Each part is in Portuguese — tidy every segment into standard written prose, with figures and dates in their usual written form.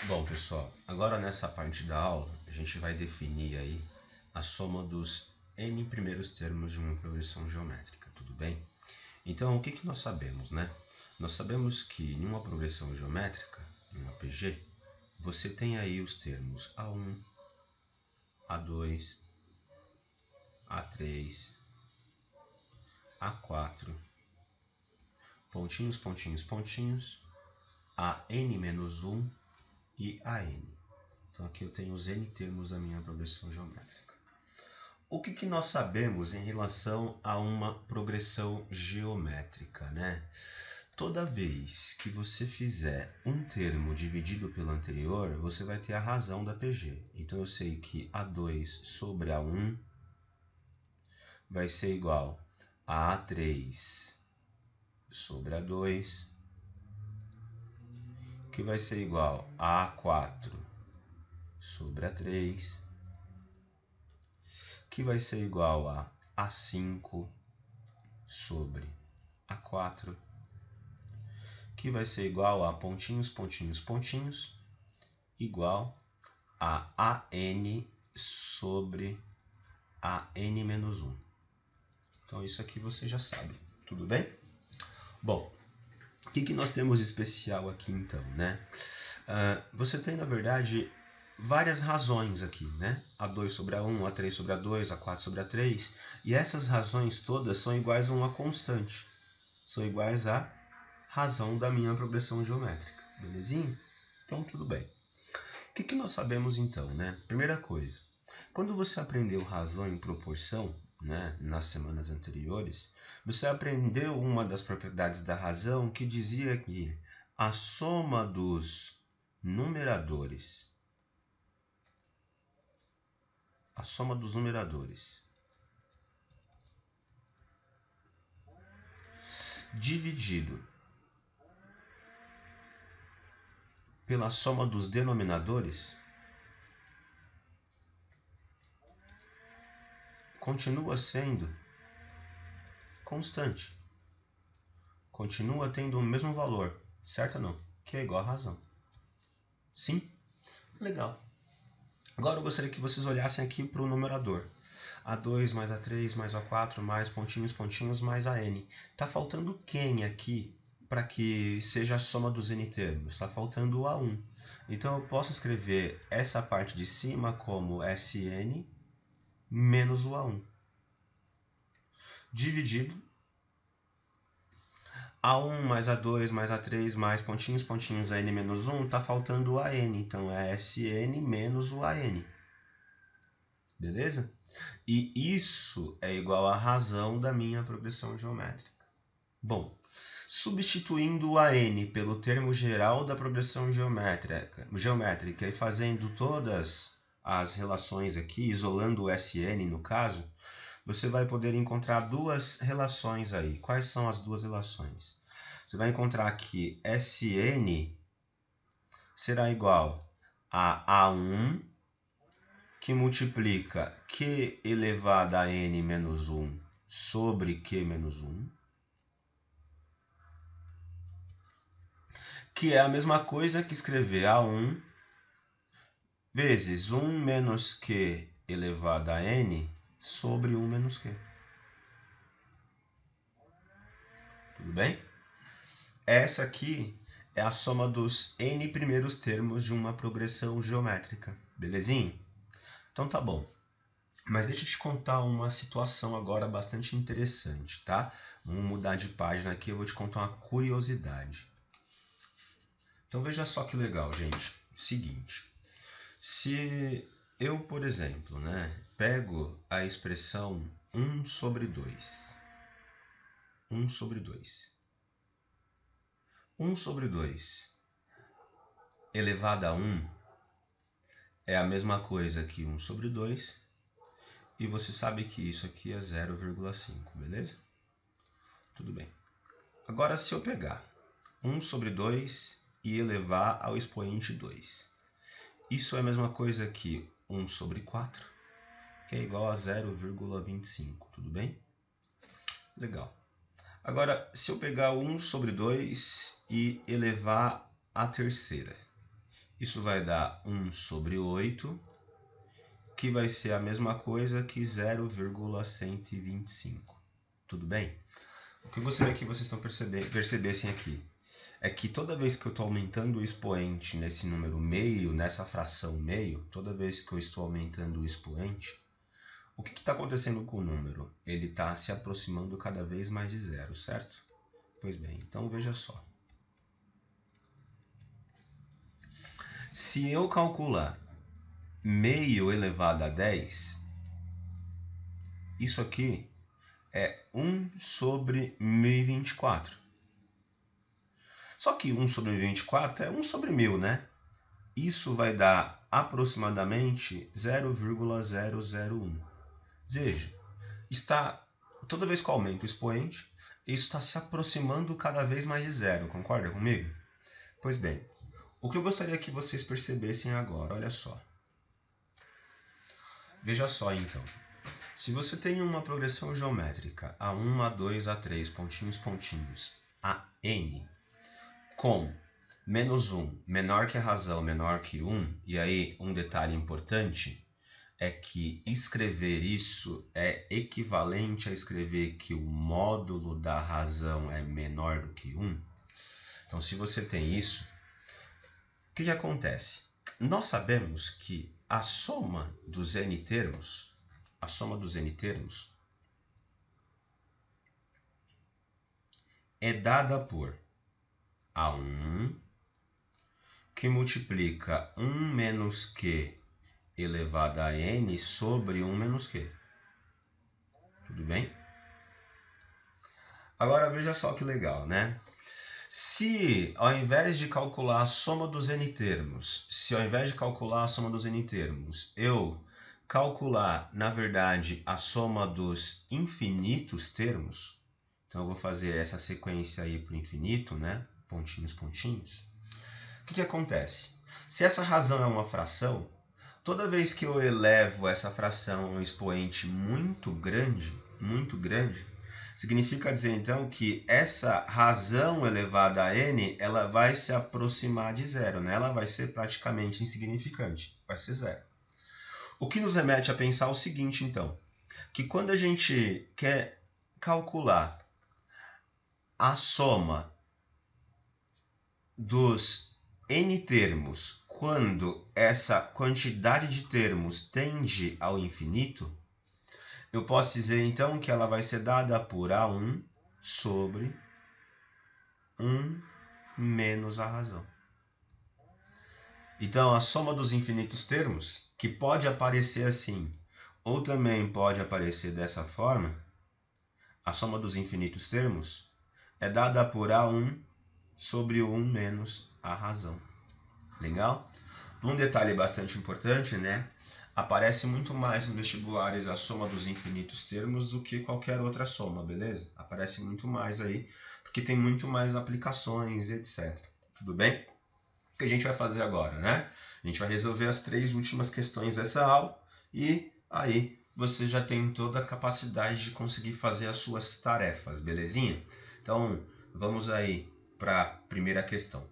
Bom, pessoal, agora nessa parte da aula a gente vai definir aí a soma dos n primeiros termos de uma progressão geométrica, tudo bem? Então, o que nós sabemos, né? Nós sabemos que em uma progressão geométrica, em uma PG, você tem aí os termos A1, A2, A3, A4, pontinhos, pontinhos, pontinhos, AN-1 e AN. Então aqui eu tenho os n termos da minha progressão geométrica. O que nós sabemos em relação a uma progressão geométrica, né? Toda vez que você fizer um termo dividido pelo anterior, você vai ter a razão da PG. Então eu sei que A2 sobre A1 vai ser igual a A3 sobre A2, que vai ser igual a A4 sobre A3, que vai ser igual a A5 sobre A4, que vai ser igual a pontinhos, pontinhos, pontinhos, igual a AN sobre AN-1. Então isso aqui você já sabe, tudo bem? Bom, o que nós temos de especial aqui então, né? Você tem, na verdade, várias razões aqui, né? A2 sobre A1, A3 sobre A2, A4 sobre A3, e essas razões todas são iguais a uma constante, são iguais à razão da minha progressão geométrica, belezinha? Então tudo bem. O que nós sabemos então, né? Primeira coisa, quando você aprendeu razão em proporção, né, nas semanas anteriores, você aprendeu uma das propriedades da razão que dizia que a soma dos numeradores, dividido pela soma dos denominadores continua sendo constante. Continua tendo o mesmo valor, certo ou não? Que é igual a razão. Sim? Legal. Agora eu gostaria que vocês olhassem aqui para o numerador. A2 mais A3 mais A4 mais pontinhos, pontinhos mais AN. Está faltando quem aqui para que seja a soma dos n termos? Está faltando o A1. Então eu posso escrever essa parte de cima como Sn menos o A1. Dividido A1 mais A2 mais A3 mais pontinhos, pontinhos AN menos 1, está faltando o AN. Então é Sn menos o AN. Beleza? E isso é igual à razão da minha progressão geométrica. Bom, substituindo o AN pelo termo geral da progressão geométrica e fazendo todas as relações aqui, isolando o Sn no caso, você vai poder encontrar duas relações aí. Quais são as duas relações? Você vai encontrar que Sn será igual a A1 que multiplica Q elevado a N menos 1 sobre Q menos 1, que é a mesma coisa que escrever A1 vezes 1 menos Q elevado a N sobre 1 menos Q. Tudo bem? Essa aqui é a soma dos n primeiros termos de uma progressão geométrica. Belezinha? Então tá bom. Mas deixa eu te contar uma situação agora bastante interessante, tá? Vamos mudar de página aqui, eu vou te contar uma curiosidade. Então veja só que legal, gente. Seguinte, se eu, por exemplo, né, pego a expressão 1 sobre 2. 1 sobre 2. 1 sobre 2 elevado a 1 é a mesma coisa que 1 sobre 2. E você sabe que isso aqui é 0,5, beleza? Tudo bem. Agora, se eu pegar 1 sobre 2 e elevar ao expoente 2. Isso é a mesma coisa que 1 sobre 4, que é igual a 0,25, tudo bem? Legal. Agora, se eu pegar 1 sobre 2 e elevar à terceira, Isso vai dar 1 sobre 8, que vai ser a mesma coisa que 0,125. Tudo bem? O que eu gostaria que vocês percebessem aqui é que toda vez que eu estou aumentando o expoente nesse número meio, nessa fração meio, toda vez que eu estou aumentando o expoente, o que está acontecendo com o número? Ele está se aproximando cada vez mais de zero, certo? Pois bem, então veja só. Se eu calcular meio elevado a 10, isso aqui é 1 sobre 1024. Só que 1 sobre 1024 é 1 sobre 1000, né? Isso vai dar aproximadamente 0,001. Veja, toda vez que eu aumento o expoente, isso está se aproximando cada vez mais de zero, concorda comigo? Pois bem, o que eu gostaria que vocês percebessem agora, olha só. Veja só então, se você tem uma progressão geométrica A1, A2, A3, pontinhos, pontinhos, a n, com menos 1 menor que a razão, menor que 1, e aí um detalhe importante é que escrever isso é equivalente a escrever que o módulo da razão é menor do que 1. Então, se você tem isso, o que acontece? Nós sabemos que a soma dos n termos, é dada por A1, que multiplica 1 menos Q elevado a n sobre 1 menos Q. Tudo bem? Agora veja só que legal, né? Se ao invés de calcular a soma dos n termos, eu calcular, na verdade, a soma dos infinitos termos, então eu vou fazer essa sequência aí para o infinito, né? Pontinhos, pontinhos. O que acontece? Se essa razão é uma fração, toda vez que eu elevo essa fração a um expoente muito grande, significa dizer então que essa razão elevada a n, ela vai se aproximar de zero, né? Ela vai ser praticamente insignificante, vai ser zero. O que nos remete a pensar o seguinte então, que quando a gente quer calcular a soma dos n termos quando essa quantidade de termos tende ao infinito, eu posso dizer então que ela vai ser dada por A1 sobre 1 menos a razão. Então, a soma dos infinitos termos, que pode aparecer assim, ou também pode aparecer dessa forma, a soma dos infinitos termos é dada por A1 sobre 1 menos a razão. Legal? Um detalhe bastante importante, né? Aparece muito mais nos vestibulares a soma dos infinitos termos do que qualquer outra soma, beleza? Aparece muito mais aí, porque tem muito mais aplicações, etc. Tudo bem? O que a gente vai fazer agora, né? A gente vai resolver as 3 últimas questões dessa aula e aí você já tem toda a capacidade de conseguir fazer as suas tarefas, belezinha? Então, vamos aí para a primeira questão.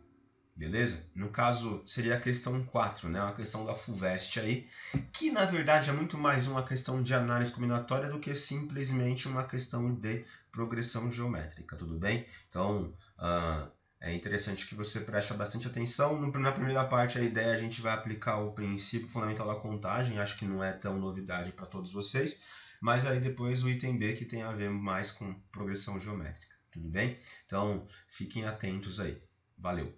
Beleza? No caso, seria a questão 4, né? Uma questão da FUVEST aí, que na verdade é muito mais uma questão de análise combinatória do que simplesmente uma questão de progressão geométrica, tudo bem? Então, é interessante que você preste bastante atenção. Na primeira parte, a ideia a gente vai aplicar o princípio fundamental da contagem, acho que não é tão novidade para todos vocês, mas aí depois o item B que tem a ver mais com progressão geométrica, tudo bem? Então, fiquem atentos aí. Valeu!